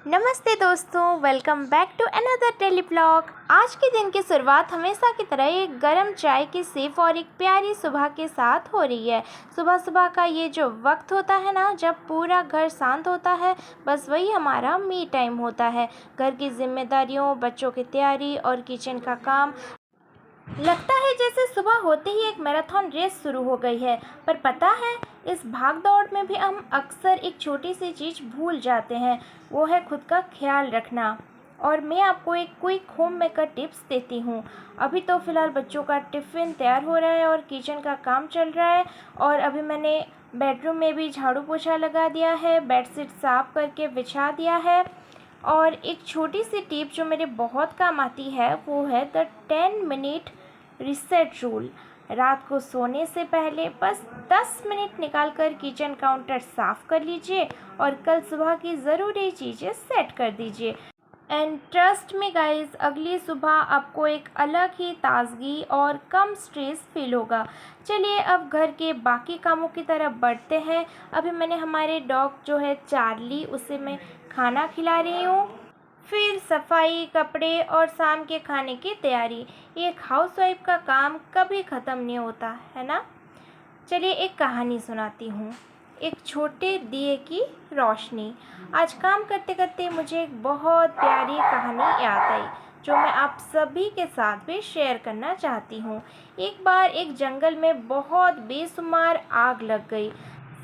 नमस्ते दोस्तों, welcome back to another daily blog. आज के दिन की शुरुआत हमेशा की तरह एक गर्म चाय की सिप और एक प्यारी सुबह के साथ हो रही है। सुबह सुबह का ये जो वक्त होता है ना, जब पूरा घर शांत होता है, बस वही हमारा मी टाइम होता है। घर की जिम्मेदारियों, बच्चों की तैयारी और किचन का काम, लगता है जैसे सुबह होते ही एक मैराथन रेस शुरू हो गई है। पर पता है, इस भाग दौड़ में भी हम अक्सर एक छोटी सी चीज़ भूल जाते हैं, वो है खुद का ख्याल रखना। और मैं आपको एक क्विक होम मेकर टिप्स देती हूँ। अभी तो फ़िलहाल बच्चों का टिफ़िन तैयार हो रहा है और किचन का काम चल रहा है, और अभी मैंने बेडरूम में भी झाड़ू पोछा लगा दिया है, बेडशीट साफ़ करके बिछा दिया है। और एक छोटी सी टिप जो मेरे बहुत काम आती है, वो है द 10 मिनट रीसेट रूल। रात को सोने से पहले बस 10 मिनट निकालकर किचन काउंटर साफ कर लीजिए और कल सुबह की ज़रूरी चीज़ें सेट कर दीजिए। एंड ट्रस्ट मी गाइस, अगली सुबह आपको एक अलग ही ताजगी और कम स्ट्रेस फील होगा। चलिए अब घर के बाकी कामों की तरफ बढ़ते हैं। अभी मैंने हमारे डॉग जो है चार्ली, उसे मैं खाना खिला रही हूँ। फिर सफाई, कपड़े और शाम के खाने की तैयारी। एक हाउसवाइफ का काम कभी ख़त्म नहीं होता है ना। चलिए एक कहानी सुनाती हूँ, एक छोटे दिए की रोशनी। आज काम करते करते मुझे एक बहुत प्यारी कहानी याद आई, जो मैं आप सभी के साथ भी शेयर करना चाहती हूँ। एक बार एक जंगल में बहुत बेशुमार आग लग गई।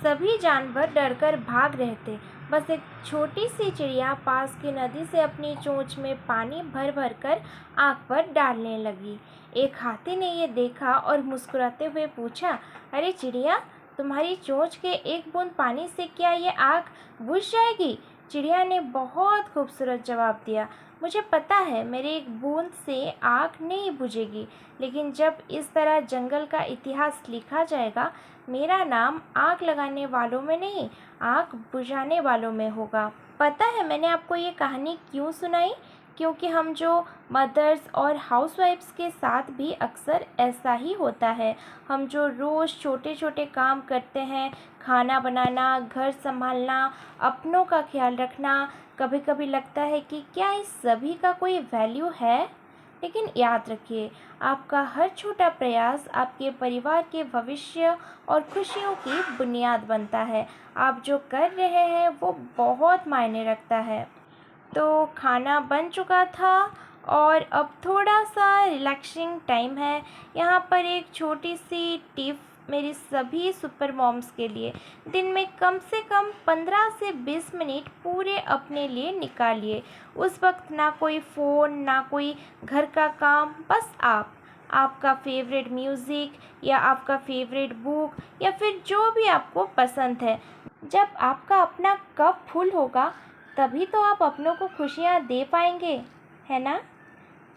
सभी जानवर डरकर भाग रहे थे। बस एक छोटी सी चिड़िया पास की नदी से अपनी चोंच में पानी भर भर कर आग पर डालने लगी। एक हाथी ने ये देखा और मुस्कुराते हुए पूछा, अरे चिड़िया, तुम्हारी चोंच के एक बूंद पानी से क्या ये आग बुझ जाएगी? चिड़िया ने बहुत खूबसूरत जवाब दिया, मुझे पता है मेरे एक बूंद से आग नहीं बुझेगी, लेकिन जब इस तरह जंगल का इतिहास लिखा जाएगा, मेरा नाम आग लगाने वालों में नहीं, आग बुझाने वालों में होगा। पता है मैंने आपको ये कहानी क्यों सुनाई? क्योंकि हम जो मदर्स और हाउसवाइफ्स के साथ भी अक्सर ऐसा ही होता है। हम जो रोज़ छोटे छोटे काम करते हैं, खाना बनाना, घर संभालना, अपनों का ख्याल रखना, कभी कभी लगता है कि क्या इस सभी का कोई वैल्यू है? लेकिन याद रखिए, आपका हर छोटा प्रयास आपके परिवार के भविष्य और खुशियों की बुनियाद बनता है। आप जो कर रहे हैं वो बहुत मायने रखता है। तो खाना बन चुका था और अब थोड़ा सा रिलैक्सिंग टाइम है। यहाँ पर एक छोटी सी टिप मेरी सभी सुपर मॉम्स के लिए, दिन में कम से कम 15 से 20 मिनट पूरे अपने लिए निकालिए। उस वक्त ना कोई फ़ोन, ना कोई घर का काम, बस आपका फेवरेट म्यूज़िक या आपका फेवरेट बुक या फिर जो भी आपको पसंद है। जब आपका अपना कप फुल होगा, तभी तो आप अपनों को खुशियाँ दे पाएंगे, है ना।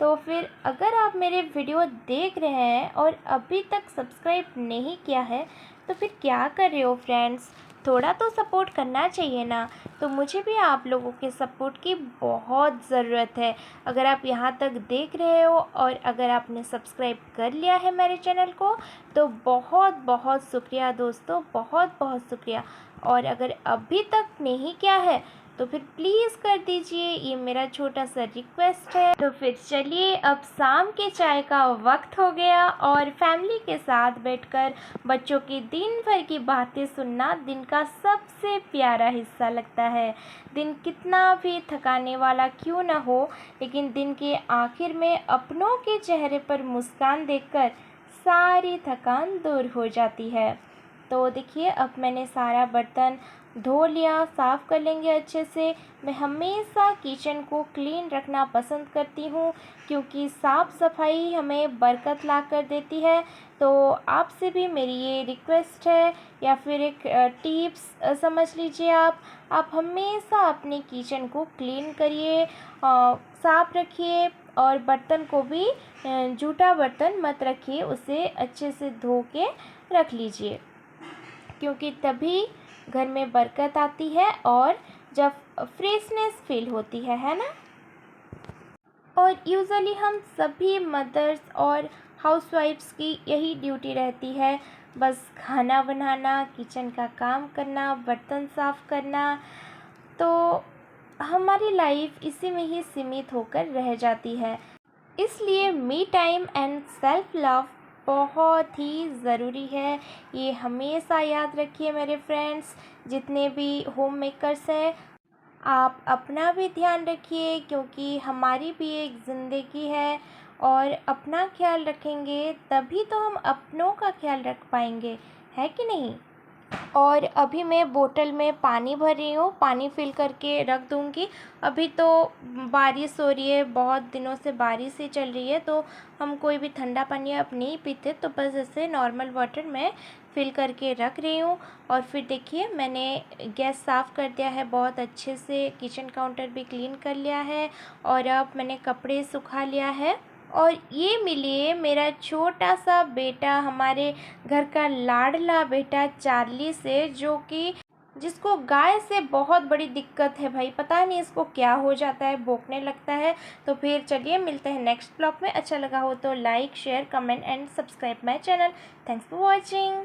तो फिर अगर आप मेरे वीडियो देख रहे हैं और अभी तक सब्सक्राइब नहीं किया है, तो फिर क्या कर रहे हो फ्रेंड्स? थोड़ा तो सपोर्ट करना चाहिए ना। तो मुझे भी आप लोगों के सपोर्ट की बहुत ज़रूरत है। अगर आप यहाँ तक देख रहे हो और अगर आपने सब्सक्राइब कर लिया है मेरे चैनल को, तो बहुत बहुत शुक्रिया दोस्तों, बहुत बहुत शुक्रिया। और अगर अभी तक नहीं किया है, तो फिर प्लीज़ कर दीजिए, ये मेरा छोटा सा रिक्वेस्ट है। तो फिर चलिए, अब शाम के चाय का वक्त हो गया और फैमिली के साथ बैठकर बच्चों की दिन भर की बातें सुनना दिन का सबसे प्यारा हिस्सा लगता है। दिन कितना भी थकाने वाला क्यों ना हो, लेकिन दिन के आखिर में अपनों के चेहरे पर मुस्कान देखकर सारी थकान दूर हो जाती है। तो देखिए, अब मैंने सारा बर्तन धो लिया, साफ़ कर लेंगे अच्छे से। मैं हमेशा किचन को क्लीन रखना पसंद करती हूँ, क्योंकि साफ़ सफाई हमें बरकत ला कर देती है। तो आपसे भी मेरी ये रिक्वेस्ट है, या फिर एक टिप्स समझ लीजिए आप हमेशा अपने किचन को क्लीन करिए, साफ़ रखिए, और बर्तन को भी जूठा बर्तन मत रखिए, उसे अच्छे से धो के रख लीजिए, क्योंकि तभी घर में बरकत आती है और जब फ्रेशनेस फील होती है ना। और यूजुअली हम सभी मदर्स और हाउसवाइफ्स की यही ड्यूटी रहती है, बस खाना बनाना, किचन का काम करना, बर्तन साफ़ करना। तो हमारी लाइफ इसी में ही सीमित होकर रह जाती है। इसलिए me time and self love बहुत ही ज़रूरी है। ये हमेशा याद रखिए मेरे फ्रेंड्स, जितने भी होम मेकर्स हैं। आप अपना भी ध्यान रखिए, क्योंकि हमारी भी एक ज़िंदगी है, और अपना ख्याल रखेंगे तभी तो हम अपनों का ख्याल रख पाएंगे, है कि नहीं। और अभी मैं बोतल में पानी भर रही हूँ, पानी फिल करके रख दूँगी। अभी तो बारिश हो रही है, बहुत दिनों से बारिश ही चल रही है, तो हम कोई भी ठंडा पानी अब नहीं पीते, तो बस ऐसे नॉर्मल वाटर मैं फिल करके रख रही हूँ। और फिर देखिए मैंने गैस साफ़ कर दिया है बहुत अच्छे से, किचन काउंटर भी क्लीन कर लिया है, और अब मैंने कपड़े सुखा लिया है। और ये मिलिए मेरा छोटा सा बेटा, हमारे घर का लाडला बेटा चार्ली से, जो कि जिसको गाय से बहुत बड़ी दिक्कत है भाई, पता नहीं इसको क्या हो जाता है, भौंकने लगता है। तो फिर चलिए मिलते हैं नेक्स्ट ब्लॉग में। अच्छा लगा हो तो like share comment and subscribe my channel. Thanks for watching.